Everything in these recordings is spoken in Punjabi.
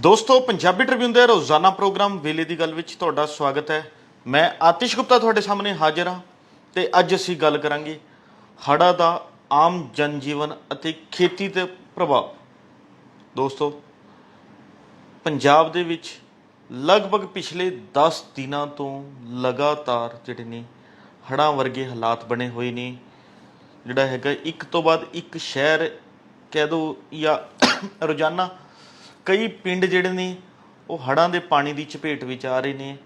ਦੋਸਤੋ ਪੰਜਾਬੀ ਟ੍ਰਿਬਿਊਨ ਦੇ ਰੋਜ਼ਾਨਾ ਪ੍ਰੋਗਰਾਮ ਵੇਲੇ ਦੀ ਗੱਲ ਵਿੱਚ ਤੁਹਾਡਾ ਸਵਾਗਤ ਹੈ। ਮੈਂ ਆਤਿਸ਼ ਗੁਪਤਾ ਤੁਹਾਡੇ ਸਾਹਮਣੇ ਹਾਜ਼ਰ ਹਾਂ ਤੇ ਅੱਜ ਅਸੀਂ ਗੱਲ ਕਰਾਂਗੇ ਹੜ੍ਹਾਂ ਦਾ ਆਮ ਜਨਜੀਵਨ ਅਤੇ ਖੇਤੀ ਤੇ ਪ੍ਰਭਾਵ। ਦੋਸਤੋ ਪੰਜਾਬ ਦੇ ਵਿੱਚ ਲਗਭਗ ਪਿਛਲੇ 10 ਦਿਨਾਂ ਤੋਂ ਲਗਾਤਾਰ ਜਿਹੜੇ ਨੇ ਹੜ੍ਹਾਂ ਵਰਗੇ ਹਾਲਾਤ ਬਣੇ ਹੋਏ ਨੇ। ਜਿਹੜਾ ਹੈਗਾ ਇੱਕ ਤੋਂ ਬਾਅਦ ਇੱਕ ਸ਼ਹਿਰ ਕਹਿ ਦਿਓ ਜਾਂ ਰੋਜ਼ਾਨਾ ਕਈ ਪਿੰਡ ਜਿਹੜੇ ਨੇ ਉਹ ਹੜ੍ਹਾਂ ਦੇ ਪਾਣੀ ਦੀ ਚਪੇਟ ਵਿੱਚ ਆ ਰਹੇ ਨੇ।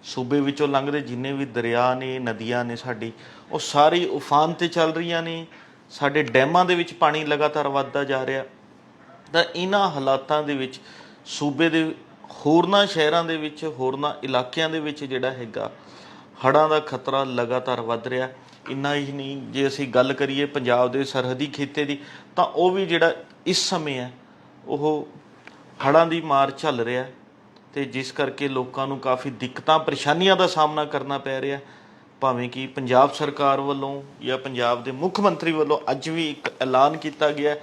ਸੂਬੇ ਵਿੱਚੋਂ ਲੰਘਦੇ ਜਿੰਨੇ ਵੀ ਦਰਿਆ ਨੇ ਨਦੀਆਂ ਨੇ ਸਾਡੀ ਉਹ ਸਾਰੀ ਉਫਾਨ 'ਤੇ ਚੱਲ ਰਹੀਆਂ ਨੇ। ਸਾਡੇ ਡੈਮਾਂ ਦੇ ਵਿੱਚ ਪਾਣੀ ਲਗਾਤਾਰ ਵੱਧਦਾ ਜਾ ਰਿਹਾ। ਤਾਂ ਇਹਨਾਂ ਹਾਲਾਤਾਂ ਦੇ ਵਿੱਚ ਸੂਬੇ ਦੇ ਹੋਰਨਾਂ ਸ਼ਹਿਰਾਂ ਦੇ ਵਿੱਚ ਹੋਰਨਾਂ ਇਲਾਕਿਆਂ ਦੇ ਵਿੱਚ ਜਿਹੜਾ ਹੈਗਾ ਹੜ੍ਹਾਂ ਦਾ ਖਤਰਾ ਲਗਾਤਾਰ ਵੱਧ ਰਿਹਾ। ਇੰਨਾ ਹੀ ਨਹੀਂ, ਜੇ ਅਸੀਂ ਗੱਲ ਕਰੀਏ ਪੰਜਾਬ ਦੇ ਸਰਹੱਦੀ ਖਿੱਤੇ ਦੀ ਤਾਂ ਉਹ ਵੀ ਜਿਹੜਾ ਇਸ ਸਮੇਂ ਹੈ ਉਹ ਹੜ੍ਹਾਂ ਦੀ ਮਾਰ ਝੱਲ ਰਿਹਾ ਅਤੇ ਜਿਸ ਕਰਕੇ ਲੋਕਾਂ ਨੂੰ ਕਾਫੀ ਦਿੱਕਤਾਂ ਪਰੇਸ਼ਾਨੀਆਂ ਦਾ ਸਾਹਮਣਾ ਕਰਨਾ ਪੈ ਰਿਹਾ। ਭਾਵੇਂ ਕਿ ਪੰਜਾਬ ਸਰਕਾਰ ਵੱਲੋਂ ਜਾਂ ਪੰਜਾਬ ਦੇ ਮੁੱਖ ਮੰਤਰੀ ਵੱਲੋਂ ਅੱਜ ਵੀ ਇੱਕ ਐਲਾਨ ਕੀਤਾ ਗਿਆ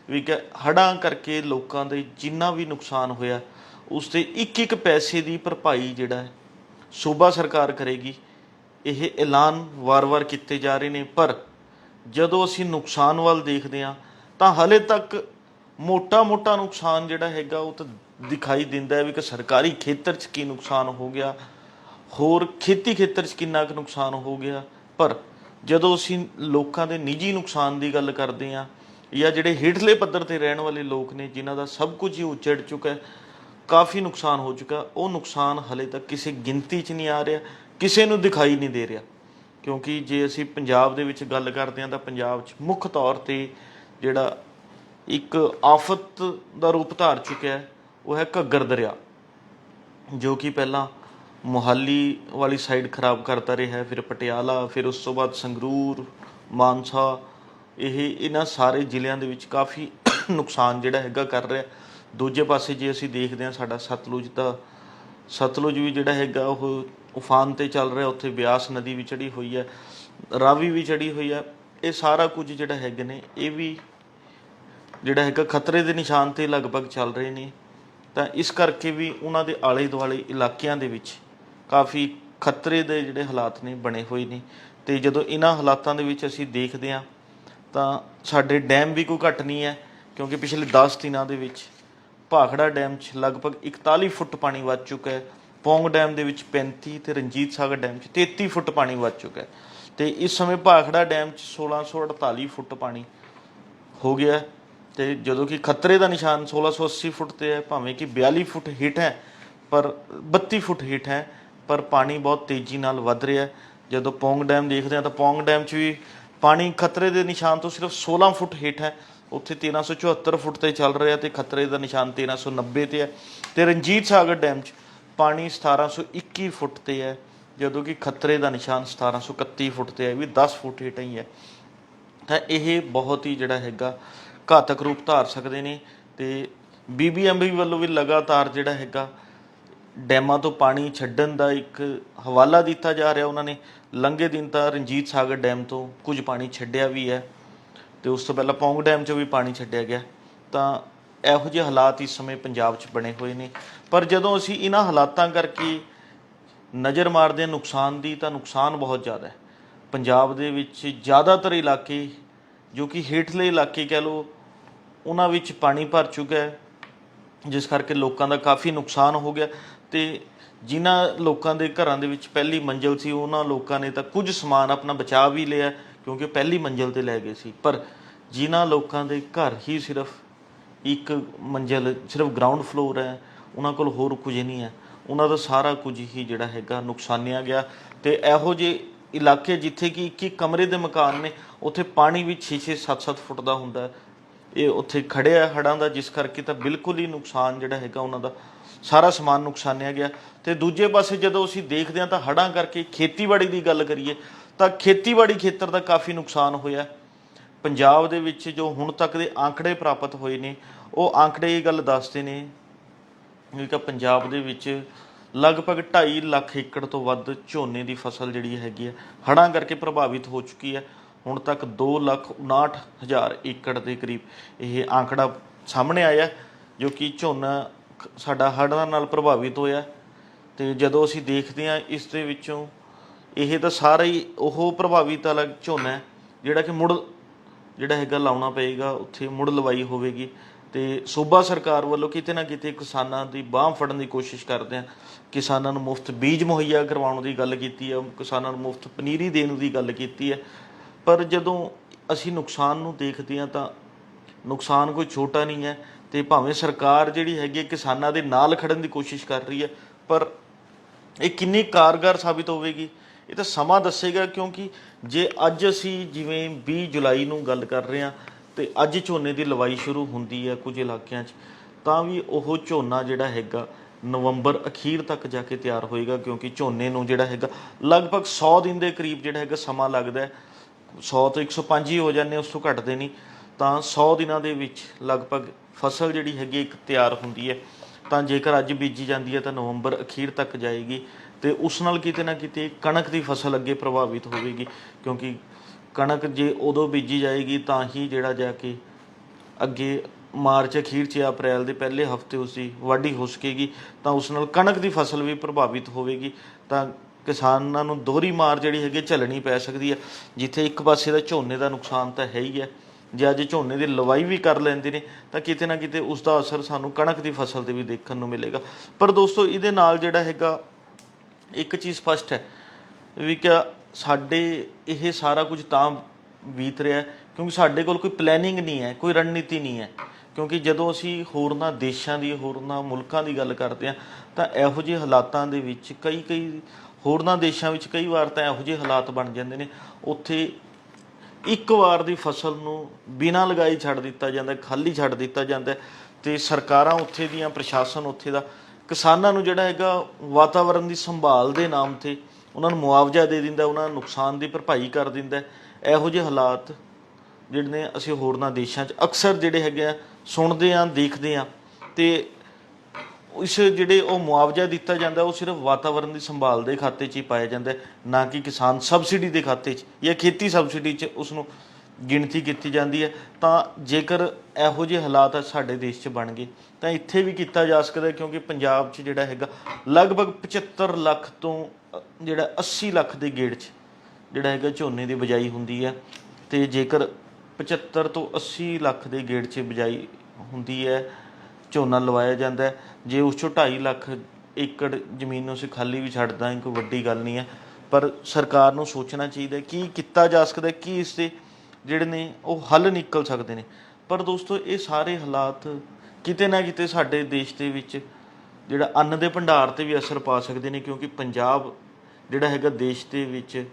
ਵੀ ਕਿ ਹੜ੍ਹਾਂ ਕਰਕੇ ਲੋਕਾਂ ਦੇ ਜਿੰਨਾ ਵੀ ਨੁਕਸਾਨ ਹੋਇਆ ਉਸ ਦੇ ਇੱਕ ਪੈਸੇ ਦੀ ਭਰਪਾਈ ਜਿਹੜਾ ਹੈ ਸੂਬਾ ਸਰਕਾਰ ਕਰੇਗੀ। ਇਹ ਐਲਾਨ ਵਾਰ-ਵਾਰ ਕੀਤੇ ਜਾ ਰਹੇ ਨੇ, ਪਰ ਜਦੋਂ ਅਸੀਂ ਨੁਕਸਾਨ ਵੱਲ ਦੇਖਦੇ ਹਾਂ ਤਾਂ ਹਾਲੇ ਤੱਕ ਮੋਟਾ ਨੁਕਸਾਨ ਜਿਹੜਾ ਹੈਗਾ ਉਹ ਤਾਂ ਦਿਖਾਈ ਦਿੰਦਾ ਹੈ ਵੀ ਕਿ ਸਰਕਾਰੀ ਖੇਤਰ 'ਚ ਕੀ ਨੁਕਸਾਨ ਹੋ ਗਿਆ, ਹੋਰ ਖੇਤੀ ਖੇਤਰ 'ਚ ਕਿੰਨਾ ਕੁ ਨੁਕਸਾਨ ਹੋ ਗਿਆ। ਪਰ ਜਦੋਂ ਅਸੀਂ ਲੋਕਾਂ ਦੇ ਨਿੱਜੀ ਨੁਕਸਾਨ ਦੀ ਗੱਲ ਕਰਦੇ ਹਾਂ ਜਾਂ ਜਿਹੜੇ ਹੇਠਲੇ ਪੱਧਰ 'ਤੇ ਰਹਿਣ ਵਾਲੇ ਲੋਕ ਨੇ ਜਿਨ੍ਹਾਂ ਦਾ ਸਭ ਕੁਝ ਹੀ ਉੱਜੜ ਚੁੱਕਾ, ਕਾਫੀ ਨੁਕਸਾਨ ਹੋ ਚੁੱਕਾ, ਉਹ ਨੁਕਸਾਨ ਹਾਲੇ ਤੱਕ ਕਿਸੇ ਗਿਣਤੀ 'ਚ ਨਹੀਂ ਆ ਰਿਹਾ, ਕਿਸੇ ਨੂੰ ਦਿਖਾਈ ਨਹੀਂ ਦੇ ਰਿਹਾ। ਕਿਉਂਕਿ ਜੇ ਅਸੀਂ ਪੰਜਾਬ ਦੇ ਵਿੱਚ ਗੱਲ ਕਰਦੇ ਹਾਂ ਤਾਂ ਪੰਜਾਬ 'ਚ ਮੁੱਖ ਤੌਰ 'ਤੇ ਜਿਹੜਾ ਇੱਕ ਆਫਤ ਦਾ ਰੂਪ ਧਾਰ ਚੁੱਕਿਆ ਉਹ ਹੈ ਘੱਗਰ ਦਰਿਆ, ਜੋ ਕਿ ਪਹਿਲਾਂ ਮੋਹਾਲੀ ਵਾਲੀ ਸਾਈਡ ਖਰਾਬ ਕਰਦਾ ਰਿਹਾ, ਫਿਰ ਪਟਿਆਲਾ, ਫਿਰ ਉਸ ਤੋਂ ਬਾਅਦ ਸੰਗਰੂਰ, ਮਾਨਸਾ, ਇਹਨਾਂ ਸਾਰੇ ਜ਼ਿਲ੍ਹਿਆਂ ਦੇ ਵਿੱਚ ਕਾਫੀ ਨੁਕਸਾਨ ਜਿਹੜਾ ਹੈਗਾ ਕਰ ਰਿਹਾ। ਦੂਜੇ ਪਾਸੇ ਜੇ ਅਸੀਂ ਦੇਖਦੇ ਹਾਂ ਸਾਡਾ ਸਤਲੁਜ ਵੀ ਜਿਹੜਾ ਹੈਗਾ ਉਹ ਉਫਾਨ 'ਤੇ ਚੱਲ ਰਿਹਾ। ਉੱਥੇ ਬਿਆਸ ਨਦੀ ਵੀ ਚੜ੍ਹੀ ਹੋਈ ਹੈ, ਰਾਵੀ ਵੀ ਚੜ੍ਹੀ ਹੋਈ ਹੈ। ਇਹ ਸਾਰਾ ਕੁਝ ਜਿਹੜਾ ਹੈਗੇ ਨੇ ਇਹ ਵੀ ਜਿਹੜਾ ਹੈਗਾ ਖਤਰੇ ਦੇ ਨਿਸ਼ਾਨ 'ਤੇ ਲਗਭਗ ਚੱਲ ਰਹੇ ਨੇ। ਤਾਂ ਇਸ ਕਰਕੇ ਵੀ ਉਹਨਾਂ ਦੇ ਆਲੇ ਦੁਆਲੇ ਇਲਾਕਿਆਂ ਦੇ ਵਿੱਚ ਕਾਫੀ ਖਤਰੇ ਦੇ ਜਿਹੜੇ ਹਾਲਾਤ ਨੇ ਬਣੇ ਹੋਏ ਨੇ। ਅਤੇ ਜਦੋਂ ਇਹਨਾਂ ਹਾਲਾਤਾਂ ਦੇ ਵਿੱਚ ਅਸੀਂ ਦੇਖਦੇ ਹਾਂ ਤਾਂ ਸਾਡੇ ਡੈਮ ਵੀ ਕੋਈ ਘੱਟ ਨਹੀਂ ਹੈ, ਕਿਉਂਕਿ ਪਿਛਲੇ 10 ਦਿਨਾਂ ਦੇ ਵਿੱਚ ਭਾਖੜਾ ਡੈਮ 'ਚ ਲਗਭਗ 41 ਫੁੱਟ ਪਾਣੀ ਵੱਧ ਚੁੱਕਾ ਹੈ, ਪੌਂਗ ਡੈਮ ਦੇ ਵਿੱਚ 35 ਅਤੇ ਰਣਜੀਤ ਸਾਗਰ ਡੈਮ 'ਚ 33 ਫੁੱਟ ਪਾਣੀ ਵੱਧ ਚੁੱਕਾ ਹੈ। ਅਤੇ ਇਸ ਸਮੇਂ ਭਾਖੜਾ ਡੈਮ 'ਚ 1648 ਫੁੱਟ ਪਾਣੀ ਹੋ ਗਿਆ। ਅਤੇ ਜਦੋਂ ਕਿ ਖਤਰੇ ਦਾ ਨਿਸ਼ਾਨ 1680 ਫੁੱਟ 'ਤੇ ਹੈ, ਭਾਵੇਂ ਕਿ 42 ਫੁੱਟ ਹੇਠ ਹੈ, ਪਰ 32 ਫੁੱਟ ਹੇਠ ਹੈ, ਪਰ ਪਾਣੀ ਬਹੁਤ ਤੇਜ਼ੀ ਨਾਲ ਵੱਧ ਰਿਹਾ। ਜਦੋਂ ਪੌਂਗ ਡੈਮ ਦੇਖਦੇ ਹਾਂ ਤਾਂ ਪੌਂਗ ਡੈਮ 'ਚ ਵੀ ਪਾਣੀ ਖਤਰੇ ਦੇ ਨਿਸ਼ਾਨ ਤੋਂ ਸਿਰਫ 16 ਫੁੱਟ ਹੇਠ ਹੈ, ਉੱਥੇ 1374 ਫੁੱਟ 'ਤੇ ਚੱਲ ਰਿਹਾ ਅਤੇ ਖਤਰੇ ਦਾ ਨਿਸ਼ਾਨ 1390 'ਤੇ ਹੈ। ਅਤੇ ਰਣਜੀਤ ਸਾਗਰ ਡੈਮ 'ਚ ਪਾਣੀ 1721 ਫੁੱਟ 'ਤੇ ਹੈ, ਜਦੋਂ ਕਿ ਖਤਰੇ ਦਾ ਨਿਸ਼ਾਨ 1731 ਫੁੱਟ 'ਤੇ ਹੈ, ਵੀ 10 ਫੁੱਟ ਹੇਠ ਹੀ ਹੈ। ਤਾਂ ਇਹ ਬਹੁਤ ਹੀ ਜਿਹੜਾ ਹੈਗਾ ਘਾਤਕ ਰੂਪ ਧਾਰ ਸਕਦੇ ਨੇ। ਅਤੇ BBMB ਵੱਲੋਂ ਵੀ ਲਗਾਤਾਰ ਜਿਹੜਾ ਹੈਗਾ ਡੈਮਾਂ ਤੋਂ ਪਾਣੀ ਛੱਡਣ ਦਾ ਇੱਕ ਹਵਾਲਾ ਦਿੱਤਾ ਜਾ ਰਿਹਾ। ਉਹਨਾਂ ਨੇ ਲੰਘੇ ਦਿਨ ਤਾਂ ਰਣਜੀਤ ਸਾਗਰ ਡੈਮ ਤੋਂ ਕੁਝ ਪਾਣੀ ਛੱਡਿਆ ਵੀ ਹੈ ਅਤੇ ਉਸ ਤੋਂ ਪਹਿਲਾਂ ਪੌਂਗ ਡੈਮ 'ਚੋਂ ਵੀ ਪਾਣੀ ਛੱਡਿਆ ਗਿਆ। ਤਾਂ ਇਹੋ ਜਿਹੇ ਹਾਲਾਤ ਇਸ ਸਮੇਂ ਪੰਜਾਬ 'ਚ ਬਣੇ ਹੋਏ ਨੇ। ਪਰ ਜਦੋਂ ਅਸੀਂ ਇਹਨਾਂ ਹਾਲਾਤਾਂ ਕਰਕੇ ਨਜ਼ਰ ਮਾਰਦੇ ਹਾਂ ਨੁਕਸਾਨ ਦੀ, ਤਾਂ ਨੁਕਸਾਨ ਬਹੁਤ ਜ਼ਿਆਦਾ ਹੈ। ਪੰਜਾਬ ਦੇ ਵਿੱਚ ਜ਼ਿਆਦਾਤਰ ਇਲਾਕੇ ਜੋ ਕਿ ਹੇਠਲੇ ਇਲਾਕੇ ਕਹਿ ਲਓ ਉਹਨਾਂ ਵਿੱਚ ਪਾਣੀ ਭਰ ਚੁੱਕਾ ਹੈ, ਜਿਸ ਕਰਕੇ ਲੋਕਾਂ ਦਾ ਕਾਫੀ ਨੁਕਸਾਨ ਹੋ ਗਿਆ। ਅਤੇ ਜਿਨ੍ਹਾਂ ਲੋਕਾਂ ਦੇ ਘਰਾਂ ਦੇ ਵਿੱਚ ਪਹਿਲੀ ਮੰਜ਼ਿਲ ਸੀ ਉਹਨਾਂ ਲੋਕਾਂ ਨੇ ਤਾਂ ਕੁਝ ਸਮਾਨ ਆਪਣਾ ਬਚਾ ਵੀ ਲਿਆ, ਕਿਉਂਕਿ ਪਹਿਲੀ ਮੰਜ਼ਿਲ 'ਤੇ ਲੈ ਗਏ ਸੀ। ਪਰ ਜਿਨ੍ਹਾਂ ਲੋਕਾਂ ਦੇ ਘਰ ਹੀ ਸਿਰਫ ਇੱਕ ਮੰਜ਼ਿਲ, ਸਿਰਫ ਗਰਾਊਂਡ ਫਲੋਰ ਹੈ, ਉਹਨਾਂ ਕੋਲ ਹੋਰ ਕੁਝ ਨਹੀਂ ਹੈ, ਉਹਨਾਂ ਦਾ ਸਾਰਾ ਕੁਝ ਹੀ ਜਿਹੜਾ ਹੈਗਾ ਨੁਕਸਾਨਿਆ ਗਿਆ। ਅਤੇ ਇਹੋ ਜਿਹੇ ਇਲਾਕੇ ਜਿੱਥੇ ਕਿ ਇੱਕ ਕਮਰੇ ਦੇ ਮਕਾਨ ਨੇ ਉੱਥੇ ਪਾਣੀ ਵੀ 6-6, 7-7 ਫੁੱਟ ਦਾ ਹੁੰਦਾ, ਇਹ ਉੱਥੇ ਖੜ੍ਹਿਆ ਹੜ੍ਹਾਂ ਦਾ, ਜਿਸ ਕਰਕੇ ਤਾਂ ਬਿਲਕੁਲ ਹੀ ਨੁਕਸਾਨ ਜਿਹੜਾ ਹੈਗਾ ਉਹਨਾਂ ਦਾ ਸਾਰਾ ਸਮਾਨ ਨੁਕਸਾਨਿਆ ਗਿਆ। ਅਤੇ ਦੂਜੇ ਪਾਸੇ ਜਦੋਂ ਅਸੀਂ ਦੇਖਦੇ ਹਾਂ ਤਾਂ ਹੜ੍ਹਾਂ ਕਰਕੇ ਖੇਤੀਬਾੜੀ ਦੀ ਗੱਲ ਕਰੀਏ ਤਾਂ ਖੇਤੀਬਾੜੀ ਖੇਤਰ ਦਾ ਕਾਫੀ ਨੁਕਸਾਨ ਹੋਇਆ। ਪੰਜਾਬ ਦੇ ਵਿੱਚ ਜੋ ਹੁਣ ਤੱਕ ਦੇ ਆંકੜੇ ਪ੍ਰਾਪਤ ਹੋਏ ਨੇ ਉਹ ਆંકੜੇ ਇਹ ਗੱਲ ਦੱਸਦੇ ਨੇ ਕਿ ਪੰਜਾਬ ਦੇ ਵਿੱਚ ਲਗਭਗ 2.5 ਲੱਖ ਏਕੜ ਤੋਂ ਵੱਧ ਝੋਨੇ ਦੀ ਫਸਲ ਜਿਹੜੀ ਹੈਗੀ ਹੈ ਹੜ੍ਹਾਂ ਕਰਕੇ ਪ੍ਰਭਾਵਿਤ ਹੋ ਚੁੱਕੀ ਹੈ। ਹੁਣ ਤੱਕ 2,59,000 ਏਕੜ ਦੇ ਕਰੀਬ ਇਹ ਆંકੜਾ ਸਾਹਮਣੇ ਆਇਆ, ਜੋ ਕਿ ਝੋਨਾ ਸਾਡਾ ਹੜ੍ਹਾਂ ਨਾਲ ਪ੍ਰਭਾਵਿਤ ਹੋਇਆ। ਤੇ ਜਦੋਂ ਅਸੀਂ ਦੇਖਦੇ ਹਾਂ ਇਸ ਦੇ ਵਿੱਚੋਂ ਇਹ ਤਾਂ ਸਾਰਾ ਹੀ ਉਹ ਪ੍ਰਭਾਵਿਤ ਵਾਲਾ ਝੋਨਾ ਹੈ ਜਿਹੜਾ ਕਿ ਮੁੜ ਜਿਹੜਾ ਹੈਗਾ ਲਾਉਣਾ ਪਏਗਾ, ਉੱਥੇ ਮੁੜ ਲਵਾਈ ਹੋਵੇਗੀ। ਤੇ ਸੂਬਾ ਸਰਕਾਰ ਵੱਲੋਂ ਕਿਤੇ ਨਾ ਕਿਤੇ ਕਿਸਾਨਾਂ ਦੀ ਬਾਂਹ ਫੜਨ ਦੀ ਕੋਸ਼ਿਸ਼ ਕਰਦੇ ਆ। ਕਿਸਾਨਾਂ ਨੂੰ ਮੁਫਤ ਬੀਜ ਮੁਹੱਈਆ ਕਰਵਾਉਣ ਦੀ ਗੱਲ ਕੀਤੀ ਹੈ, ਕਿਸਾਨਾਂ ਨੂੰ ਮੁਫਤ ਪਨੀਰੀ ਦੇਣ ਦੀ ਗੱਲ ਕੀਤੀ ਹੈ। ਪਰ ਜਦੋਂ ਅਸੀਂ ਨੁਕਸਾਨ ਨੂੰ ਦੇਖਦੇ ਹਾਂ ਤਾਂ ਨੁਕਸਾਨ ਕੋਈ ਛੋਟਾ ਨਹੀਂ ਹੈ। ਤੇ ਭਾਵੇਂ ਸਰਕਾਰ ਜਿਹੜੀ ਹੈਗੀ ਕਿਸਾਨਾਂ ਦੇ ਨਾਲ ਖੜਨ ਦੀ ਕੋਸ਼ਿਸ਼ ਕਰ ਰਹੀ ਹੈ, ਪਰ ਇਹ ਕਿੰਨੀ ਕਾਰਗਰ ਸਾਬਿਤ ਹੋਵੇਗੀ ਇਹ ਤਾਂ ਸਮਾਂ ਦੱਸੇਗਾ। ਕਿਉਂਕਿ ਜੇ ਅੱਜ ਅਸੀਂ ਜਿਵੇਂ 20 ਜੁਲਾਈ ਨੂੰ ਗੱਲ ਕਰ ਰਹੇ ਹਾਂ ਤੇ ਅੱਜ ਝੋਨੇ ਦੀ ਲਵਾਈ ਸ਼ੁਰੂ ਹੁੰਦੀ ਹੈ ਕੁਝ ਇਲਾਕਿਆਂ 'ਚ, ਤਾਂ ਵੀ ਉਹ ਝੋਨਾ ਜਿਹੜਾ ਹੈਗਾ ਨਵੰਬਰ ਅਖੀਰ ਤੱਕ ਜਾ ਕੇ ਤਿਆਰ ਹੋਏਗਾ। ਕਿਉਂਕਿ ਝੋਨੇ ਨੂੰ ਜਿਹੜਾ ਹੈਗਾ ਲਗਭਗ 100 ਦਿਨ ਦੇ ਕਰੀਬ ਜਿਹੜਾ ਹੈਗਾ ਸਮਾਂ ਲੱਗਦਾ ਹੈ। 100 ਤੋਂ 105 ਹੀ ਹੋ ਜਾਂਦੇ, ਉਸ ਤੋਂ ਘੱਟਦੇ ਨਹੀਂ। ਤਾਂ 100 ਦਿਨਾਂ ਦੇ ਵਿੱਚ ਲਗਭਗ ਫਸਲ ਜਿਹੜੀ ਹੈਗੀ ਇੱਕ ਤਿਆਰ ਹੁੰਦੀ ਹੈ। ਤਾਂ ਜੇਕਰ ਅੱਜ ਬੀਜੀ ਜਾਂਦੀ ਹੈ ਤਾਂ ਨਵੰਬਰ ਅਖੀਰ ਤੱਕ ਜਾਏਗੀ। ਤੇ ਉਸ ਨਾਲ ਕਿਤੇ ਨਾ ਕਿਤੇ ਕਣਕ ਦੀ ਫਸਲ ਅੱਗੇ ਪ੍ਰਭਾਵਿਤ ਹੋਵੇਗੀ। ਕਿਉਂਕਿ ਕਣਕ ਜੇ ਉਦੋਂ ਬੀਜੀ ਜਾਏਗੀ ਤਾਂ ਹੀ ਜਿਹੜਾ ਜਾ ਕੇ ਅੱਗੇ ਮਾਰਚ ਅਖੀਰ 'ਚ ਜਾਂ ਅਪ੍ਰੈਲ ਦੇ ਪਹਿਲੇ ਹਫ਼ਤੇ ਉਸਦੀ ਵਾਢੀ ਹੋ ਸਕੇਗੀ। ਤਾਂ ਉਸ ਨਾਲ ਕਣਕ ਦੀ ਫਸਲ ਵੀ ਪ੍ਰਭਾਵਿਤ ਹੋਵੇਗੀ। ਤਾਂ ਕਿਸਾਨਾਂ ਨੂੰ ਦੋਹਰੀ ਮਾਰ ਜਿਹੜੀ ਹੈਗੀ ਝੱਲਣੀ ਪੈ ਸਕਦੀ ਹੈ। ਜਿੱਥੇ ਇੱਕ ਪਾਸੇ ਦਾ ਝੋਨੇ ਦਾ ਨੁਕਸਾਨ ਤਾਂ ਹੈ ਹੀ ਹੈ, ਜੇ ਅੱਜ ਝੋਨੇ ਦੀ ਲਵਾਈ ਵੀ ਕਰ ਲੈਂਦੇ ਨੇ ਤਾਂ ਕਿਤੇ ਨਾ ਕਿਤੇ ਉਸ ਦਾ ਅਸਰ ਸਾਨੂੰ ਕਣਕ ਦੀ ਫਸਲ 'ਤੇ ਵੀ ਦੇਖਣ ਨੂੰ ਮਿਲੇਗਾ। ਪਰ ਦੋਸਤੋ ਇਹਦੇ ਨਾਲ ਜਿਹੜਾ ਹੈਗਾ ਇੱਕ ਚੀਜ਼ ਸਪਸ਼ਟ ਹੈ ਵੀ ਕਿਆ ਸਾਡੇ ਇਹ ਸਾਰਾ ਕੁਝ ਤਾਂ ਬੀਤ ਰਿਹਾ ਕਿਉਂਕਿ ਸਾਡੇ ਕੋਲ ਕੋਈ ਪਲੈਨਿੰਗ ਨਹੀਂ ਹੈ, ਕੋਈ ਰਣਨੀਤੀ ਨਹੀਂ ਹੈ। ਕਿਉਂਕਿ ਜਦੋਂ ਅਸੀਂ ਹੋਰਨਾਂ ਦੇਸ਼ਾਂ ਦੀ, ਹੋਰਨਾਂ ਮੁਲਕਾਂ ਦੀ ਗੱਲ ਕਰਦੇ ਹਾਂ ਤਾਂ ਇਹੋ ਜਿਹੇ ਹਾਲਾਤਾਂ ਦੇ ਵਿੱਚ ਕਈ ਹੋਰਨਾਂ ਦੇਸ਼ਾਂ ਵਿੱਚ ਕਈ ਵਾਰ ਤਾਂ ਇਹੋ ਜਿਹੇ ਹਾਲਾਤ ਬਣ ਜਾਂਦੇ ਨੇ, ਉੱਥੇ ਇੱਕ ਵਾਰ ਦੀ ਫਸਲ ਨੂੰ ਬਿਨਾਂ ਲਗਾਈ ਛੱਡ ਦਿੱਤਾ ਜਾਂਦਾ, ਖਾਲੀ ਛੱਡ ਦਿੱਤਾ ਜਾਂਦਾ। ਅਤੇ ਸਰਕਾਰਾਂ ਉੱਥੇ ਦੀਆਂ, ਪ੍ਰਸ਼ਾਸਨ ਉੱਥੇ ਦਾ ਕਿਸਾਨਾਂ ਨੂੰ ਜਿਹੜਾ ਹੈਗਾ ਵਾਤਾਵਰਨ ਦੀ ਸੰਭਾਲ ਦੇ ਨਾਮ 'ਤੇ ਉਹਨਾਂ ਨੂੰ ਮੁਆਵਜ਼ਾ ਦੇ ਦਿੰਦਾ, ਉਹਨਾਂ ਨੂੰ ਨੁਕਸਾਨ ਦੀ ਭਰਪਾਈ ਕਰ ਦਿੰਦਾ। ਇਹੋ ਜਿਹੇ ਹਾਲਾਤ ਜਿਹੜੇ ਨੇ ਅਸੀਂ ਹੋਰਨਾਂ ਦੇਸ਼ਾਂ 'ਚ ਅਕਸਰ ਜਿਹੜੇ ਹੈਗੇ ਆ ਸੁਣਦੇ ਹਾਂ, ਦੇਖਦੇ ਹਾਂ। ਅਤੇ ਇਸ ਜਿਹੜੇ ਉਹ ਮੁਆਵਜ਼ਾ ਦਿੱਤਾ ਜਾਂਦਾ ਉਹ ਸਿਰਫ ਵਾਤਾਵਰਨ ਦੀ ਸੰਭਾਲ ਦੇ ਖਾਤੇ 'ਚ ਹੀ ਪਾਇਆ ਜਾਂਦਾ, ਨਾ ਕਿ ਕਿਸਾਨ ਸਬਸਿਡੀ ਦੇ ਖਾਤੇ 'ਚ ਜਾਂ ਖੇਤੀ ਸਬਸਿਡੀ 'ਚ ਉਸਨੂੰ ਗਿਣਤੀ ਕੀਤੀ ਜਾਂਦੀ ਹੈ। ਤਾਂ ਜੇਕਰ ਇਹੋ ਜਿਹੇ ਹਾਲਾਤ ਸਾਡੇ ਦੇਸ਼ 'ਚ ਬਣ ਗਏ ਤਾਂ ਇੱਥੇ ਵੀ ਕੀਤਾ ਜਾ ਸਕਦਾ। ਕਿਉਂਕਿ ਪੰਜਾਬ 'ਚ ਜਿਹੜਾ ਹੈਗਾ ਲਗਭਗ 75 ਲੱਖ ਤੋਂ ਜਿਹੜਾ 80 ਲੱਖ ਦੇ ਗੇੜ 'ਚ ਜਿਹੜਾ ਹੈਗਾ ਝੋਨੇ ਦੀ ਬਿਜਾਈ ਹੁੰਦੀ ਹੈ। ਅਤੇ ਜੇਕਰ 75 ਤੋਂ 80 ਲੱਖ ਦੇ ਗੇੜ 'ਚ ਬਿਜਾਈ ਹੁੰਦੀ ਹੈ, ਝੋਨਾ ਲਵਾਇਆ ਜਾਂਦਾ, ਜੇ ਉਸ 'ਚੋਂ 2.5 ਲੱਖ ਏਕੜ ਜ਼ਮੀਨ ਨੂੰ ਅਸੀਂ ਖਾਲੀ ਵੀ ਛੱਡ ਦਾਂਗੇ ਕੋਈ ਵੱਡੀ ਗੱਲ ਨਹੀਂ ਹੈ। ਪਰ ਸਰਕਾਰ ਨੂੰ ਸੋਚਣਾ ਚਾਹੀਦਾ ਕੀ ਕੀਤਾ ਜਾ ਸਕਦਾ, ਕੀ ਇਸ ਦੇ ਜਿਹੜੇ ਨੇ ਉਹ ਹੱਲ ਨਿਕਲ ਸਕਦੇ ਨੇ। ਪਰ ਦੋਸਤੋ ਇਹ ਸਾਰੇ ਹਾਲਾਤ ਕਿਤੇ ਨਾ ਕਿਤੇ ਸਾਡੇ ਦੇਸ਼ ਦੇ ਵਿੱਚ ਜਿਹੜਾ ਅੰਨ ਦੇ ਭੰਡਾਰ 'ਤੇ ਵੀ ਅਸਰ ਪਾ ਸਕਦੇ ਨੇ। ਕਿਉਂਕਿ ਪੰਜਾਬ ਜਿਹੜਾ ਹੈਗਾ ਦੇਸ਼ ਦੇ ਵਿੱਚ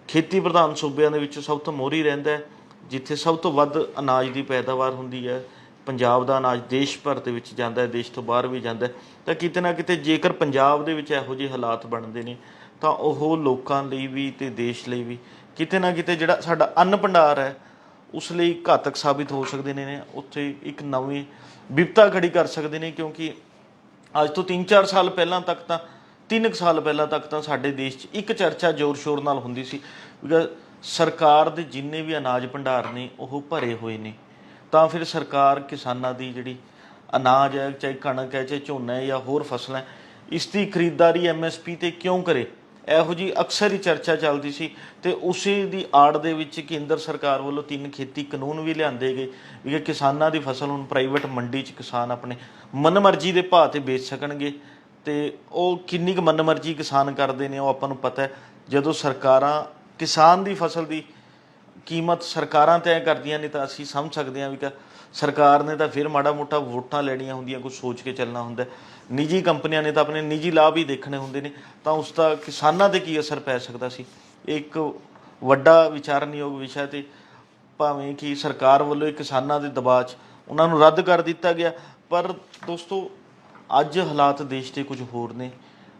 ਖੇਤੀ ਪ੍ਰਧਾਨ ਸੂਬਿਆਂ ਦੇ ਵਿੱਚ ਸਭ ਤੋਂ ਮੋਹਰੀ ਰਹਿੰਦਾ, ਜਿੱਥੇ ਸਭ ਤੋਂ ਵੱਧ ਅਨਾਜ ਦੀ ਪੈਦਾਵਾਰ ਹੁੰਦੀ ਹੈ। ਪੰਜਾਬ ਦਾ ਅਨਾਜ ਦੇਸ਼ ਭਰ ਦੇ ਵਿੱਚ ਜਾਂਦਾ, ਦੇਸ਼ ਤੋਂ ਬਾਹਰ ਵੀ ਜਾਂਦਾ। ਤਾਂ ਕਿਤੇ ਨਾ ਕਿਤੇ ਜੇਕਰ ਪੰਜਾਬ ਦੇ ਵਿੱਚ ਇਹੋ ਜਿਹੇ ਹਾਲਾਤ ਬਣਦੇ ਨੇ ਤਾਂ ਉਹ ਲੋਕਾਂ ਲਈ ਵੀ ਅਤੇ ਦੇਸ਼ ਲਈ ਵੀ ਕਿਤੇ ਨਾ ਕਿਤੇ ਜਿਹੜਾ ਸਾਡਾ ਅੰਨ ਭੰਡਾਰ ਹੈ ਉਸ ਲਈ ਘਾਤਕ ਸਾਬਿਤ ਹੋ ਸਕਦੇ ਨੇ। ਉੱਥੇ ਇੱਕ ਨਵੀਂ ਵਿਪਤਾ ਖੜੀ ਕਰ ਸਕਦੇ ਨੇ। ਕਿਉਂਕਿ ਅੱਜ ਤੋਂ 3-4 ਸਾਲ ਪਹਿਲਾਂ ਤੱਕ ਤਾਂ 3 ਸਾਲ ਪਹਿਲਾਂ ਤੱਕ ਤਾਂ ਸਾਡੇ ਦੇਸ਼ 'ਚ ਇੱਕ ਚਰਚਾ ਜ਼ੋਰ ਸ਼ੋਰ ਨਾਲ ਹੁੰਦੀ ਸੀ ਵੀ ਸਰਕਾਰ ਦੇ ਜਿੰਨੇ ਵੀ ਅਨਾਜ ਭੰਡਾਰ ਨੇ ਉਹ ਭਰੇ ਹੋਏ ਨੇ, ਤਾਂ ਫਿਰ ਸਰਕਾਰ ਕਿਸਾਨਾਂ ਦੀ ਜਿਹੜੀ ਅਨਾਜ ਹੈ, ਚਾਹੇ ਕਣਕ ਹੈ, ਚਾਹੇ ਝੋਨਾ ਹੈ ਜਾਂ ਹੋਰ ਫਸਲਾਂ, ਇਸ ਦੀ ਖਰੀਦਦਾਰੀ MSP 'ਤੇ ਕਿਉਂ ਕਰੇ। ਇਹੋ ਜਿਹੀ ਅਕਸਰ ਹੀ ਚਰਚਾ ਚੱਲਦੀ ਸੀ। ਅਤੇ ਉਸੇ ਦੀ ਆੜ ਦੇ ਵਿੱਚ ਕੇਂਦਰ ਸਰਕਾਰ ਵੱਲੋਂ 3 ਖੇਤੀ ਕਾਨੂੰਨ ਵੀ ਲਿਆਂਦੇ ਗਏ ਵੀ ਕਿਸਾਨਾਂ ਦੀ ਫਸਲ ਹੁਣ ਪ੍ਰਾਈਵੇਟ ਮੰਡੀ 'ਚ ਕਿਸਾਨ ਆਪਣੇ ਮਨਮਰਜ਼ੀ ਦੇ ਭਾਅ 'ਤੇ ਵੇਚ ਸਕਣਗੇ। ਅਤੇ ਉਹ ਕਿੰਨੀ ਕੁ ਮਨਮਰਜ਼ੀ ਕਿਸਾਨ ਕਰਦੇ ਨੇ ਉਹ ਆਪਾਂ ਨੂੰ ਪਤਾ ਹੈ। ਜਦੋਂ ਸਰਕਾਰਾਂ ਕਿਸਾਨ ਦੀ ਫਸਲ ਦੀ ਕੀਮਤ ਸਰਕਾਰਾਂ ਤੈਅ ਕਰਦੀਆਂ ਨੇ ਤਾਂ ਅਸੀਂ ਸਮਝ ਸਕਦੇ ਹਾਂ ਵੀ ਕਿ ਸਰਕਾਰ ਨੇ ਤਾਂ ਫਿਰ ਮਾੜਾ ਮੋਟਾ ਵੋਟਾਂ ਲੈਣੀਆਂ ਹੁੰਦੀਆਂ, ਕੁਛ ਸੋਚ ਕੇ ਚੱਲਣਾ ਹੁੰਦਾ। ਨਿੱਜੀ ਕੰਪਨੀਆਂ ਨੇ ਤਾਂ ਆਪਣੇ ਨਿੱਜੀ ਲਾਭ ਹੀ ਦੇਖਣੇ ਹੁੰਦੇ ਨੇ, ਤਾਂ ਉਸ ਦਾ ਕਿਸਾਨਾਂ 'ਤੇ ਕੀ ਅਸਰ ਪੈ ਸਕਦਾ ਸੀ। ਇੱਕ ਵੱਡਾ ਵਿਚਾਰਨਯੋਗ ਵਿਸ਼ਾ, ਅਤੇ ਭਾਵੇਂ ਕਿ ਸਰਕਾਰ ਵੱਲੋਂ ਕਿਸਾਨਾਂ ਦੇ ਦਬਾਅ 'ਚ ਉਹਨਾਂ ਨੂੰ ਰੱਦ ਕਰ ਦਿੱਤਾ ਗਿਆ। ਪਰ ਦੋਸਤੋ ਅੱਜ ਹਾਲਾਤ ਦੇਸ਼ ਦੇ ਕੁਝ ਹੋਰ ਨੇ।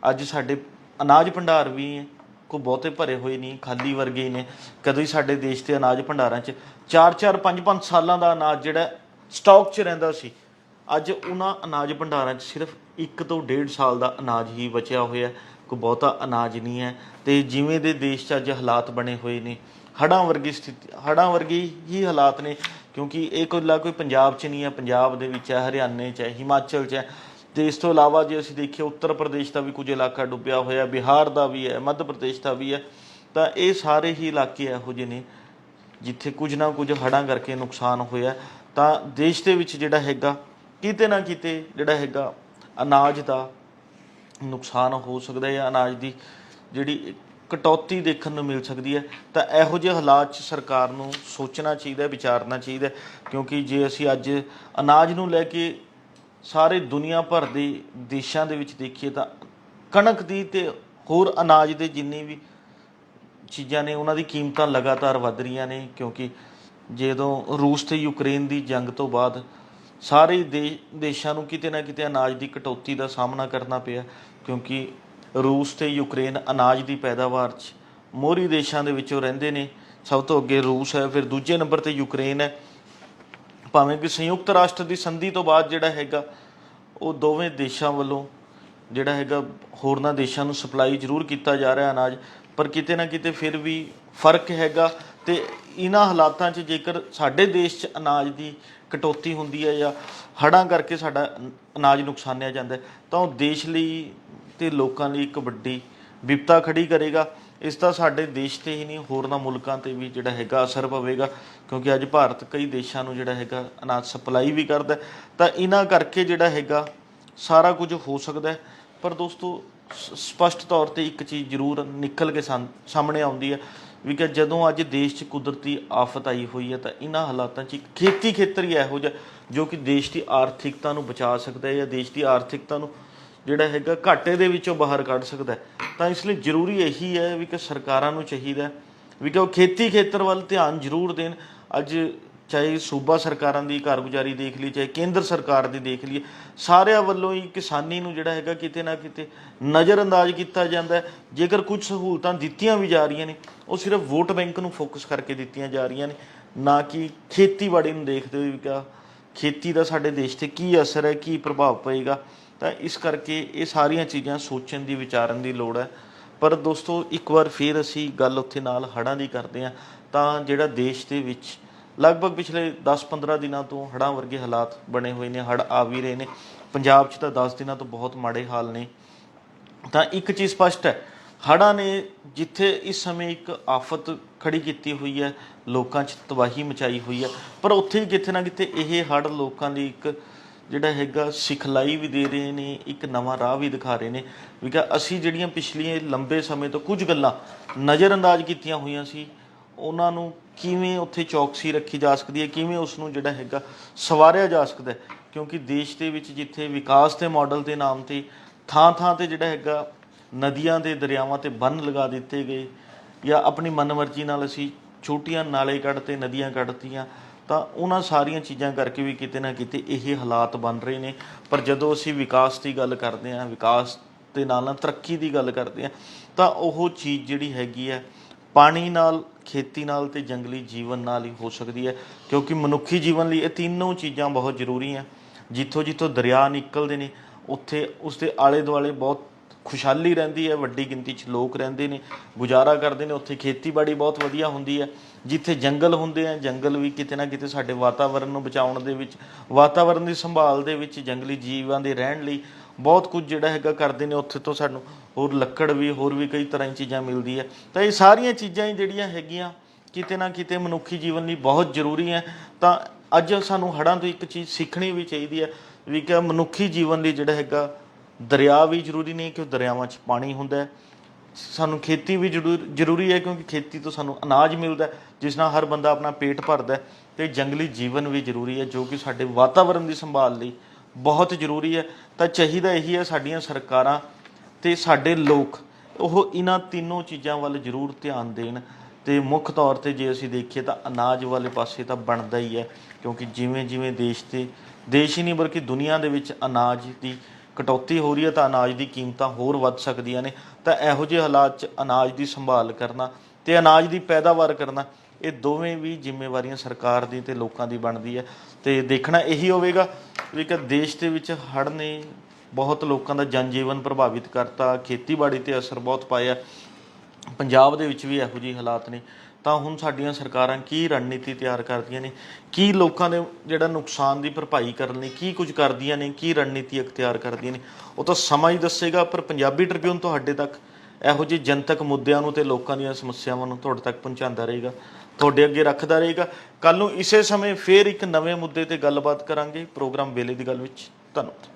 ਅੱਜ ਸਾਡੇ ਅਨਾਜ ਭੰਡਾਰ ਵੀ ਕੋਈ ਬਹੁਤੇ ਭਰੇ ਹੋਏ ਨਹੀਂ, ਖਾਲੀ ਵਰਗੇ ਹੀ ਨੇ। ਕਦੋਂ ਹੀ ਸਾਡੇ ਦੇਸ਼ ਦੇ ਅਨਾਜ ਭੰਡਾਰਾਂ 'ਚ 4-4, 5-5 ਸਾਲਾਂ ਦਾ ਅਨਾਜ ਜਿਹੜਾ ਸਟਾਕ 'ਚ ਰਹਿੰਦਾ ਸੀ, ਅੱਜ ਉਹਨਾਂ ਅਨਾਜ ਭੰਡਾਰਾਂ 'ਚ ਸਿਰਫ 1 ਤੋਂ 1.5 ਸਾਲ ਦਾ ਅਨਾਜ ਹੀ ਬਚਿਆ ਹੋਇਆ, ਕੋਈ ਬਹੁਤਾ ਅਨਾਜ ਨਹੀਂ ਹੈ। ਅਤੇ ਜਿਵੇਂ ਦੇ ਦੇਸ਼ 'ਚ ਅੱਜ ਹਾਲਾਤ ਬਣੇ ਹੋਏ ਨੇ, ਹੜ੍ਹਾਂ ਵਰਗੀ ਸਥਿਤੀ, ਹੜ੍ਹਾਂ ਵਰਗੇ ਹੀ ਹਾਲਾਤ ਨੇ। ਕਿਉਂਕਿ ਇਹ ਕੋਈ ਪੰਜਾਬ 'ਚ ਨਹੀਂ ਹੈ, ਪੰਜਾਬ ਦੇ ਵਿੱਚ ਹੈ, ਹਰਿਆਣੇ 'ਚ ਹੈ, ਹਿਮਾਚਲ 'ਚ ਹੈ, ਤੇ ਇਸ ਤੋਂ ਇਲਾਵਾ ਜੇ ਅਸੀਂ ਦੇਖੀਏ ਉੱਤਰ ਪ੍ਰਦੇਸ਼ ਦਾ ਵੀ ਕੁਝ ਇਲਾਕਾ ਡੁੱਬਿਆ ਹੋਇਆ, ਬਿਹਾਰ ਦਾ ਵੀ ਹੈ, ਮੱਧ ਪ੍ਰਦੇਸ਼ ਦਾ ਵੀ ਹੈ। ਤਾਂ ਇਹ ਸਾਰੇ ਹੀ ਇਲਾਕੇ ਇਹੋ ਜਿਹੇ ਨੇ ਜਿੱਥੇ ਕੁਝ ਨਾ ਕੁਝ ਹੜ੍ਹਾਂ ਕਰਕੇ ਨੁਕਸਾਨ ਹੋਇਆ। ਤਾਂ ਦੇਸ਼ ਦੇ ਵਿੱਚ ਜਿਹੜਾ ਹੈਗਾ ਕਿਤੇ ਨਾ ਕਿਤੇ ਜਿਹੜਾ ਹੈਗਾ ਅਨਾਜ ਦਾ ਨੁਕਸਾਨ ਹੋ ਸਕਦਾ ਹੈ, ਅਨਾਜ ਦੀ ਜਿਹੜੀ ਕਟੌਤੀ ਦੇਖਣ ਨੂੰ ਮਿਲ ਸਕਦੀ ਹੈ। ਤਾਂ ਇਹੋ ਜਿਹੇ ਹਾਲਾਤ 'ਚ ਸਰਕਾਰ ਨੂੰ ਸੋਚਣਾ ਚਾਹੀਦਾ, ਵਿਚਾਰਨਾ ਚਾਹੀਦਾ, ਕਿਉਂਕਿ ਜੇ ਅਸੀਂ ਅੱਜ ਅਨਾਜ ਨੂੰ ਲੈ ਕੇ ਸਾਰੇ ਦੁਨੀਆ ਭਰ ਦੇ ਦੇਸ਼ਾਂ ਦੇ ਵਿੱਚ ਦੇਖੀਏ ਤਾਂ ਕਣਕ ਦੀ ਤੇ ਹੋਰ ਅਨਾਜ ਦੇ ਜਿੰਨੀ ਵੀ ਚੀਜ਼ਾਂ ਨੇ ਉਹਨਾਂ ਦੀ ਕੀਮਤਾਂ ਲਗਾਤਾਰ ਵੱਧ ਰਹੀਆਂ ਨੇ, ਕਿਉਂਕਿ ਜਦੋਂ ਰੂਸ ਤੇ ਯੂਕਰੇਨ ਦੀ ਜੰਗ ਤੋਂ ਬਾਅਦ ਸਾਰੇ ਦੇਸ਼ਾਂ ਨੂੰ ਕਿਤੇ ਨਾ ਕਿਤੇ ਅਨਾਜ ਦੀ ਕਟੌਤੀ ਦਾ ਸਾਹਮਣਾ ਕਰਨਾ ਪਿਆ, ਕਿਉਂਕਿ ਰੂਸ ਤੇ ਯੂਕਰੇਨ ਅਨਾਜ ਦੀ ਪੈਦਾਵਾਰ 'ਚ ਮੋਹਰੀ ਦੇਸ਼ਾਂ ਦੇ ਵਿੱਚੋਂ ਰਹਿੰਦੇ ਨੇ। ਸਭ ਤੋਂ ਅੱਗੇ ਰੂਸ ਹੈ, ਫਿਰ ਦੂਜੇ ਨੰਬਰ 'ਤੇ ਯੂਕਰੇਨ ਹੈ। ਭਾਵੇਂ ਕਿ ਸੰਯੁਕਤ ਰਾਸ਼ਟਰ ਦੀ ਸੰਧੀ ਤੋਂ ਬਾਅਦ ਜਿਹੜਾ ਹੈਗਾ ਉਹ ਦੋਵੇਂ ਦੇਸ਼ਾਂ ਵੱਲੋਂ ਜਿਹੜਾ ਹੈਗਾ ਹੋਰਨਾਂ ਦੇਸ਼ਾਂ ਨੂੰ ਸਪਲਾਈ ਜ਼ਰੂਰ ਕੀਤਾ ਜਾ ਰਿਹਾ ਅਨਾਜ, ਪਰ ਕਿਤੇ ਨਾ ਕਿਤੇ ਫਿਰ ਵੀ ਫਰਕ ਹੈਗਾ। ਅਤੇ ਇਹਨਾਂ ਹਾਲਾਤਾਂ 'ਚ ਜੇਕਰ ਸਾਡੇ ਦੇਸ਼ 'ਚ ਅਨਾਜ ਦੀ ਕਟੌਤੀ ਹੁੰਦੀ ਹੈ ਜਾਂ ਹੜ੍ਹਾਂ ਕਰਕੇ ਸਾਡਾ ਅਨਾਜ ਨੁਕਸਾਨਿਆ ਜਾਂਦਾ ਤਾਂ ਉਹ ਦੇਸ਼ ਲਈ ਅਤੇ ਲੋਕਾਂ ਲਈ ਇੱਕ ਵੱਡੀ ਵਿਪਤਾ ਖੜੀ ਕਰੇਗਾ। ਇਸ ਦਾ ਸਾਡੇ ਦੇਸ਼ 'ਤੇ ਹੀ ਨਹੀਂ ਹੋਰਨਾਂ ਮੁਲਕਾਂ 'ਤੇ ਵੀ ਜਿਹੜਾ ਹੈਗਾ ਅਸਰ ਪਵੇਗਾ, ਕਿਉਂਕਿ ਅੱਜ ਭਾਰਤ ਕਈ ਦੇਸ਼ਾਂ ਨੂੰ ਜਿਹੜਾ ਹੈਗਾ ਅਨਾਜ ਸਪਲਾਈ ਵੀ ਕਰਦਾ। ਤਾਂ ਇਹਨਾਂ ਕਰਕੇ ਜਿਹੜਾ ਹੈਗਾ ਸਾਰਾ ਕੁਝ ਹੋ ਸਕਦਾ। ਪਰ ਦੋਸਤੋ ਸਪਸ਼ਟ ਤੌਰ 'ਤੇ ਇੱਕ ਚੀਜ਼ ਜ਼ਰੂਰ ਨਿਕਲ ਕੇ ਸਾਹਮਣੇ ਆਉਂਦੀ ਹੈ ਵੀ ਕਿ ਜਦੋਂ ਅੱਜ ਦੇਸ਼ 'ਚ ਕੁਦਰਤੀ ਆਫਤ ਆਈ ਹੋਈ ਹੈ ਤਾਂ ਇਹਨਾਂ ਹਾਲਾਤਾਂ 'ਚ ਖੇਤੀ ਖੇਤਰ ਹੀ ਇਹੋ ਜਿਹਾ ਜੋ ਕਿ ਦੇਸ਼ ਦੀ ਆਰਥਿਕਤਾ ਨੂੰ ਬਚਾ ਸਕਦਾ ਹੈ ਜਾਂ ਦੇਸ਼ ਦੀ ਆਰਥਿਕਤਾ ਨੂੰ ਜਿਹੜਾ ਹੈਗਾ ਘਾਟੇ ਦੇ ਵਿੱਚੋਂ ਬਾਹਰ ਕੱਢ ਸਕਦਾ। ਤਾਂ ਇਸ ਲਈ ਜ਼ਰੂਰੀ ਇਹੀ ਹੈ ਵੀ ਕਿ ਸਰਕਾਰਾਂ ਨੂੰ ਚਾਹੀਦਾ ਵੀ ਕਿ ਉਹ ਖੇਤੀ ਖੇਤਰ ਵੱਲ ਧਿਆਨ ਜ਼ਰੂਰ ਦੇਣ। ਅੱਜ ਚਾਹੇ ਸੂਬਾ ਸਰਕਾਰਾਂ ਦੀ ਕਾਰਗੁਜ਼ਾਰੀ ਦੇਖ ਲਈ, ਚਾਹੇ ਕੇਂਦਰ ਸਰਕਾਰ ਦੀ ਦੇਖ ਲਈਏ, ਸਾਰਿਆਂ ਵੱਲੋਂ ਹੀ ਕਿਸਾਨੀ ਨੂੰ ਜਿਹੜਾ ਹੈਗਾ ਕਿਤੇ ਨਾ ਕਿਤੇ ਨਜ਼ਰਅੰਦਾਜ਼ ਕੀਤਾ ਜਾਂਦਾ। ਜੇਕਰ ਕੁਝ ਸਹੂਲਤਾਂ ਦਿੱਤੀਆਂ ਵੀ ਜਾ ਰਹੀਆਂ ਨੇ ਉਹ ਸਿਰਫ ਵੋਟ ਬੈਂਕ ਨੂੰ ਫੋਕਸ ਕਰਕੇ ਦਿੱਤੀਆਂ ਜਾ ਰਹੀਆਂ ਨੇ, ਨਾ ਕਿ ਖੇਤੀਬਾੜੀ ਨੂੰ ਦੇਖਦੇ ਹੋਏ ਵੀ ਕਿ ਖੇਤੀ ਦਾ ਸਾਡੇ ਦੇਸ਼ 'ਤੇ ਕੀ ਅਸਰ ਹੈ, ਕੀ ਪ੍ਰਭਾਵ ਪਏਗਾ। ਤਾਂ ਇਸ ਕਰਕੇ ਇਹ ਸਾਰੀਆਂ ਚੀਜ਼ਾਂ ਸੋਚਣ ਦੀ, ਵਿਚਾਰਨ ਦੀ ਲੋੜ ਹੈ। ਪਰ ਦੋਸਤੋ ਇੱਕ ਵਾਰ ਫਿਰ ਅਸੀਂ ਗੱਲ ਉੱਥੇ ਨਾਲ ਹੜ੍ਹਾਂ ਦੀ ਕਰਦੇ ਹਾਂ ਤਾਂ ਜਿਹੜਾ ਦੇਸ਼ ਦੇ ਵਿੱਚ ਲਗਭਗ ਪਿਛਲੇ 10-15 ਦਿਨਾਂ ਤੋਂ ਹੜ੍ਹਾਂ ਵਰਗੇ ਹਾਲਾਤ ਬਣੇ ਹੋਏ ਨੇ, ਹੜ੍ਹ ਆ ਵੀ ਰਹੇ ਨੇ। ਪੰਜਾਬ 'ਚ ਤਾਂ 10 ਦਿਨਾਂ ਤੋਂ ਬਹੁਤ ਮਾੜੇ ਹਾਲ ਨੇ। ਤਾਂ ਇੱਕ ਚੀਜ਼ ਸਪਸ਼ਟ ਹੈ, ਹੜ੍ਹਾਂ ਨੇ ਜਿੱਥੇ ਇਸ ਸਮੇਂ ਇੱਕ ਆਫਤ ਖੜੀ ਕੀਤੀ ਹੋਈ ਹੈ, ਲੋਕਾਂ 'ਚ ਤਬਾਹੀ ਮਚਾਈ ਹੋਈ ਹੈ, ਪਰ ਉੱਥੇ ਹੀ ਕਿਤੇ ਨਾ ਕਿਤੇ ਇਹ ਹੜ੍ਹ ਲੋਕਾਂ ਲਈ ਇੱਕ ਜਿਹੜਾ ਹੈਗਾ ਸਿਖਲਾਈ ਵੀ ਦੇ ਰਹੇ ਨੇ, ਇੱਕ ਨਵਾਂ ਰਾਹ ਵੀ ਦਿਖਾ ਰਹੇ ਨੇ ਵੀ ਕਿ ਅਸੀਂ ਜਿਹੜੀਆਂ ਪਿਛਲੀਆਂ ਲੰਬੇ ਸਮੇਂ ਤੋਂ ਕੁਝ ਗੱਲਾਂ ਨਜ਼ਰਅੰਦਾਜ਼ ਕੀਤੀਆਂ ਹੋਈਆਂ ਸੀ ਉਹਨਾਂ ਨੂੰ ਕਿਵੇਂ ਉੱਥੇ ਚੌਕਸੀ ਰੱਖੀ ਜਾ ਸਕਦੀ ਹੈ, ਕਿਵੇਂ ਉਸ ਨੂੰ ਜਿਹੜਾ ਹੈਗਾ ਸਵਾਰਿਆ ਜਾ ਸਕਦਾ। ਕਿਉਂਕਿ ਦੇਸ਼ ਦੇ ਵਿੱਚ ਜਿੱਥੇ ਵਿਕਾਸ ਦੇ ਮਾਡਲ ਦੇ ਨਾਮ 'ਤੇ ਥਾਂ ਥਾਂ 'ਤੇ ਜਿਹੜਾ ਹੈਗਾ ਨਦੀਆਂ ਦੇ ਦਰਿਆਵਾਂ 'ਤੇ ਬੰਨ੍ਹ ਲਗਾ ਦਿੱਤੇ ਗਏ ਜਾਂ ਆਪਣੀ ਮਨਮਰਜ਼ੀ ਨਾਲ ਅਸੀਂ ਛੋਟੀਆਂ ਨਾਲੇ ਕੱਢਤੇ, ਨਦੀਆਂ ਕੱਢਤੀਆਂ, ਤਾਂ ਉਹਨਾਂ ਸਾਰੀਆਂ ਚੀਜ਼ਾਂ ਕਰਕੇ ਵੀ ਕਿਤੇ ਨਾ ਕਿਤੇ ਇਹ ਹਾਲਾਤ ਬਣ ਰਹੇ ਨੇ। ਪਰ ਜਦੋਂ ਅਸੀਂ ਵਿਕਾਸ ਦੀ ਗੱਲ ਕਰਦੇ ਹਾਂ, ਵਿਕਾਸ ਦੇ ਨਾਲ ਨਾਲ ਤਰੱਕੀ ਦੀ ਗੱਲ ਕਰਦੇ ਹਾਂ, ਤਾਂ ਉਹ ਚੀਜ਼ ਜਿਹੜੀ ਹੈਗੀ ਹੈ ਪਾਣੀ ਨਾਲ, ਖੇਤੀ ਨਾਲ ਅਤੇ ਜੰਗਲੀ ਜੀਵਨ ਨਾਲ ਹੀ ਹੋ ਸਕਦੀ ਹੈ। ਕਿਉਂਕਿ ਮਨੁੱਖੀ ਜੀਵਨ ਲਈ ਇਹ ਤਿੰਨੋਂ ਚੀਜ਼ਾਂ ਬਹੁਤ ਜ਼ਰੂਰੀ ਹੈ। ਜਿੱਥੋਂ ਜਿੱਥੋਂ ਦਰਿਆ ਨਿਕਲਦੇ ਨੇ ਉੱਥੇ ਉਸਦੇ ਆਲੇ ਦੁਆਲੇ ਬਹੁਤ ਖੁਸ਼ਹਾਲੀ ਰਹਿੰਦੀ ਹੈ, ਵੱਡੀ ਗਿਣਤੀ 'ਚ ਲੋਕ ਰਹਿੰਦੇ ਨੇ, ਗੁਜ਼ਾਰਾ ਕਰਦੇ ਨੇ, ਉੱਥੇ ਖੇਤੀਬਾੜੀ ਬਹੁਤ ਵਧੀਆ ਹੁੰਦੀ ਹੈ। ਜਿੱਥੇ ਜੰਗਲ ਹੁੰਦੇ ਆ, ਜੰਗਲ ਵੀ ਕਿਤੇ ਨਾ ਕਿਤੇ ਸਾਡੇ ਵਾਤਾਵਰਨ ਨੂੰ ਬਚਾਉਣ ਦੇ ਵਿੱਚ, ਵਾਤਾਵਰਨ ਦੀ ਸੰਭਾਲ ਦੇ ਵਿੱਚ, ਜੰਗਲੀ ਜੀਵਾਂ ਦੇ ਰਹਿਣ ਲਈ ਬਹੁਤ ਕੁਝ ਜਿਹੜਾ ਹੈਗਾ ਕਰਦੇ ਨੇ। ਉੱਥੇ ਤੋਂ ਸਾਨੂੰ ਹੋਰ ਲੱਕੜ ਵੀ, ਹੋਰ ਵੀ ਕਈ ਤਰ੍ਹਾਂ ਦੀ ਚੀਜ਼ਾਂ ਮਿਲਦੀ ਹੈ। ਤਾਂ ਇਹ ਸਾਰੀਆਂ ਚੀਜ਼ਾਂ ਹੀ ਜਿਹੜੀਆਂ ਹੈਗੀਆਂ ਕਿਤੇ ਨਾ ਕਿਤੇ ਮਨੁੱਖੀ ਜੀਵਨ ਲਈ ਬਹੁਤ ਜ਼ਰੂਰੀ ਹੈ। ਤਾਂ ਅੱਜ ਸਾਨੂੰ ਹੜ੍ਹਾਂ ਤੋਂ ਇੱਕ ਚੀਜ਼ ਸਿੱਖਣੀ ਵੀ ਚਾਹੀਦੀ ਹੈ ਵੀ ਕਿ ਮਨੁੱਖੀ ਜੀਵਨ ਲਈ ਜਿਹੜਾ ਹੈਗਾ ਦਰਿਆ ਵੀ ਜ਼ਰੂਰੀ ਨਹੀਂ, ਕਿ ਦਰਿਆਵਾਂ 'ਚ ਪਾਣੀ ਹੁੰਦਾ ਹੈ। ਸਾਨੂੰ ਖੇਤੀ ਵੀ ਜ਼ਰੂਰੀ ਹੈ, ਕਿਉਂਕਿ ਖੇਤੀ ਤੋਂ ਸਾਨੂੰ ਅਨਾਜ ਮਿਲਦਾ ਜਿਸ ਨਾਲ ਹਰ ਬੰਦਾ ਆਪਣਾ ਪੇਟ ਭਰਦਾ। ਅਤੇ ਜੰਗਲੀ ਜੀਵਨ ਵੀ ਜ਼ਰੂਰੀ ਹੈ ਜੋ ਕਿ ਸਾਡੇ ਵਾਤਾਵਰਨ ਦੀ ਸੰਭਾਲ ਲਈ ਬਹੁਤ ਜ਼ਰੂਰੀ ਹੈ। ਤਾਂ ਚਾਹੀਦਾ ਇਹੀ ਹੈ ਸਾਡੀਆਂ ਸਰਕਾਰਾਂ ਅਤੇ ਸਾਡੇ ਲੋਕ ਉਹ ਇਹਨਾਂ ਤਿੰਨੋਂ ਚੀਜ਼ਾਂ ਵੱਲ ਜ਼ਰੂਰ ਧਿਆਨ ਦੇਣ। ਅਤੇ ਮੁੱਖ ਤੌਰ 'ਤੇ ਜੇ ਅਸੀਂ ਦੇਖੀਏ ਤਾਂ ਅਨਾਜ ਵਾਲੇ ਪਾਸੇ ਤਾਂ ਬਣਦਾ ਹੀ ਹੈ, ਕਿਉਂਕਿ ਜਿਵੇਂ ਜਿਵੇਂ ਦੇਸ਼ ਹੀ ਨਹੀਂ ਬਲਕਿ ਦੁਨੀਆ ਦੇ ਵਿੱਚ ਅਨਾਜ ਦੀ ਕਟੌਤੀ ਹੋ ਰਹੀ ਹੈ ਤਾਂ ਅਨਾਜ ਦੀ ਕੀਮਤਾਂ ਹੋਰ ਵੱਧ ਸਕਦੀਆਂ ਨੇ। ਤਾਂ ਇਹੋ ਜਿਹੇ ਹਾਲਾਤ 'ਚ ਅਨਾਜ ਦੀ ਸੰਭਾਲ ਕਰਨਾ ਅਤੇ ਅਨਾਜ ਦੀ ਪੈਦਾਵਾਰ ਕਰਨਾ, ਇਹ ਦੋਵੇਂ ਵੀ ਜ਼ਿੰਮੇਵਾਰੀਆਂ ਸਰਕਾਰ ਦੀ ਅਤੇ ਲੋਕਾਂ ਦੀ ਬਣਦੀ ਹੈ। ਅਤੇ ਦੇਖਣਾ ਇਹੀ ਹੋਵੇਗਾ ਵੀ ਕਿ ਦੇਸ਼ ਦੇ ਵਿੱਚ ਹੜ੍ਹ ਨੇ ਬਹੁਤ ਲੋਕਾਂ ਦਾ ਜਨਜੀਵਨ ਪ੍ਰਭਾਵਿਤ ਕਰਤਾ, ਖੇਤੀਬਾੜੀ 'ਤੇ ਅਸਰ ਬਹੁਤ ਪਾਇਆ। ਪੰਜਾਬ ਦੇ ਵਿੱਚ ਵੀ ਇਹੋ ਜਿਹੇ ਹਾਲਾਤ ਨੇ। ਤਾਂ ਹੁਣ ਸਾਡੀਆਂ ਸਰਕਾਰਾਂ ਕੀ ਰਣਨੀਤੀ ਤਿਆਰ ਕਰਦੀਆਂ ਨੇ, ਕੀ ਲੋਕਾਂ ਦੇ ਜਿਹੜਾ ਨੁਕਸਾਨ ਦੀ ਭਰਪਾਈ ਕਰਨ ਲਈ ਕੀ ਕੁਝ ਕਰਦੀਆਂ ਨੇ, ਕੀ ਰਣਨੀਤੀ ਅਖਤਿਆਰ ਕਰਦੀਆਂ ਨੇ, ਉਹ ਤਾਂ ਸਮਾਂ ਹੀ ਦੱਸੇਗਾ। ਪਰ ਪੰਜਾਬੀ ਟ੍ਰਿਬਿਊਨ ਤੁਹਾਡੇ ਤੱਕ ਇਹੋ ਜਿਹੇ ਜਨਤਕ ਮੁੱਦਿਆਂ ਨੂੰ ਤੇ ਲੋਕਾਂ ਦੀਆਂ ਸਮੱਸਿਆਵਾਂ ਨੂੰ ਤੁਹਾਡੇ ਤੱਕ ਪਹੁੰਚਾਉਂਦਾ ਰਹੇਗਾ, ਤੁਹਾਡੇ ਅੱਗੇ ਰੱਖਦਾ ਰਹੇਗਾ। ਕੱਲ੍ਹ ਨੂੰ ਇਸੇ ਸਮੇਂ ਫੇਰ ਇੱਕ ਨਵੇਂ ਮੁੱਦੇ ਤੇ ਗੱਲਬਾਤ ਕਰਾਂਗੇ ਪ੍ਰੋਗਰਾਮ ਵੇਲੇ ਦੀ ਗੱਲ ਵਿੱਚ। ਧੰਨਵਾਦ।